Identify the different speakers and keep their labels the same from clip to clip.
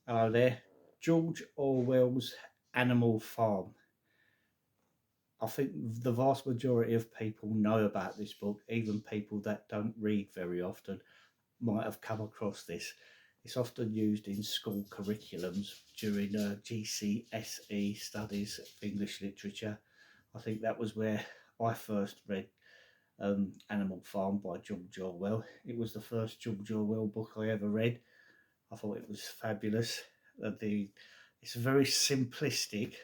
Speaker 1: Hello there. George Orwell's Animal Farm. I think the vast majority of people know about this book, even people that don't read very often might have come across this. It's often used in school curriculums during GCSE studies of English literature. I think that was where I first read Animal Farm by George Orwell. It was the first George Orwell book I ever read. I thought it was fabulous. It's a very simplistic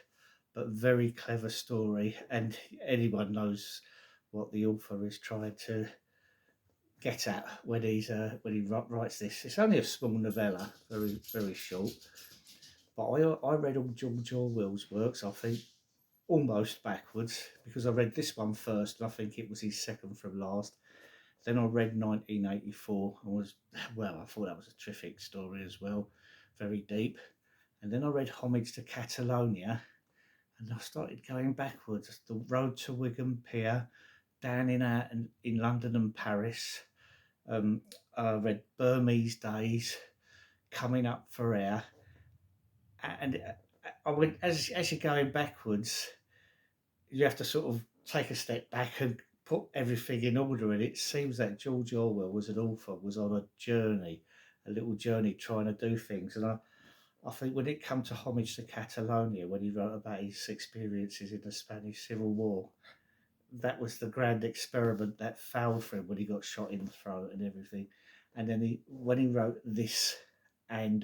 Speaker 1: but very clever story, and anyone knows what the author is trying to get at when he writes this. It's only a small novella, very short. But I read all George Orwell's works. I think almost backwards because I read this one first, and I think it was his second from last. Then I read 1984 and was, well, I thought that was a terrific story as well, very deep. And then I read Homage to Catalonia and I started going backwards. The Road to Wigan Pier, down in London and Paris. Um, I read Burmese Days, Coming Up for Air. And I went, as you're going backwards, you have to sort of take a step back and put everything in order. And it seems that George Orwell was an author, was on a journey, a little journey trying to do things. And I think when it came to Homage to Catalonia, when he wrote about his experiences in the Spanish Civil War, that was the grand experiment that failed for him when he got shot in the throat and everything. And then when he wrote this and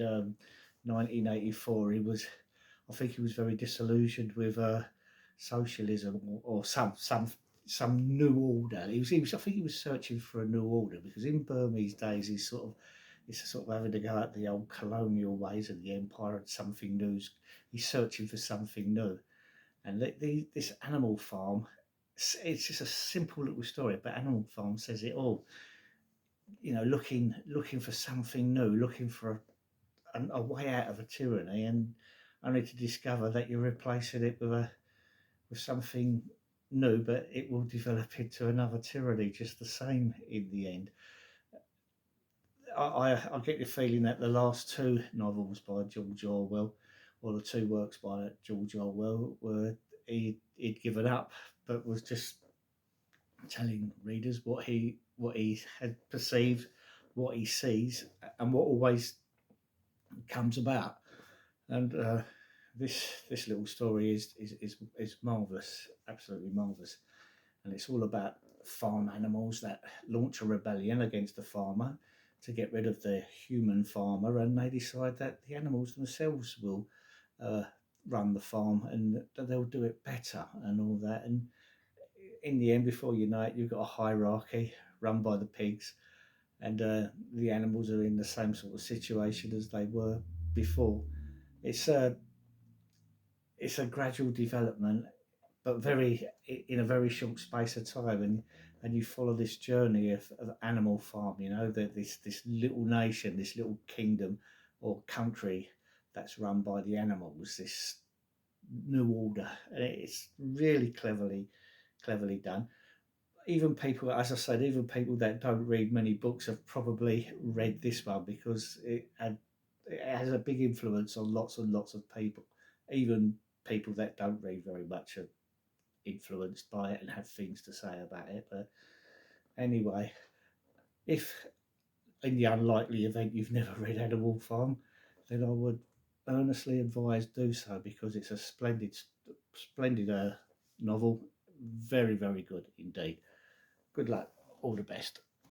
Speaker 1: 1984, I think he was very disillusioned with socialism or some new order. I think he was searching for a new order because in Burmese days he's sort of having to go at the old colonial ways of the empire and something new. He's searching for something new, and this Animal Farm. It's just a simple little story, but Animal Farm says it all. You know, looking for something new, looking for a way out of a tyranny, and only to discover that you're replacing it with something new, but it will develop into another tyranny just the same in the end. I get the feeling that the last two novels by George Orwell, or the two works by George Orwell, he'd given up, but was just telling readers what he had perceived, what he sees, and what always comes about. And this little story is marvelous, absolutely marvelous, and it's all about farm animals that launch a rebellion against the farmer to get rid of the human farmer, and they decide that the animals themselves will uh, run the farm and that they'll do it better and all that. And in the end, before you know it, you've got a hierarchy run by the pigs, and the animals are in the same sort of situation as they were before. It's a it's a gradual development, but very in a very short space of time, and you follow this journey of Animal Farm. You know that this little nation, this little kingdom or country that's run by the animals. This new order, and it's really cleverly done. Even people, as I said, even people that don't read many books have probably read this one because it has a big influence on lots and lots of people. Even people that don't read very much are influenced by it and have things to say about it. But anyway, if in the unlikely event you've never read Animal Farm, then I would earnestly advise do so because it's a splendid novel. Very, very good indeed. Good luck. All the best.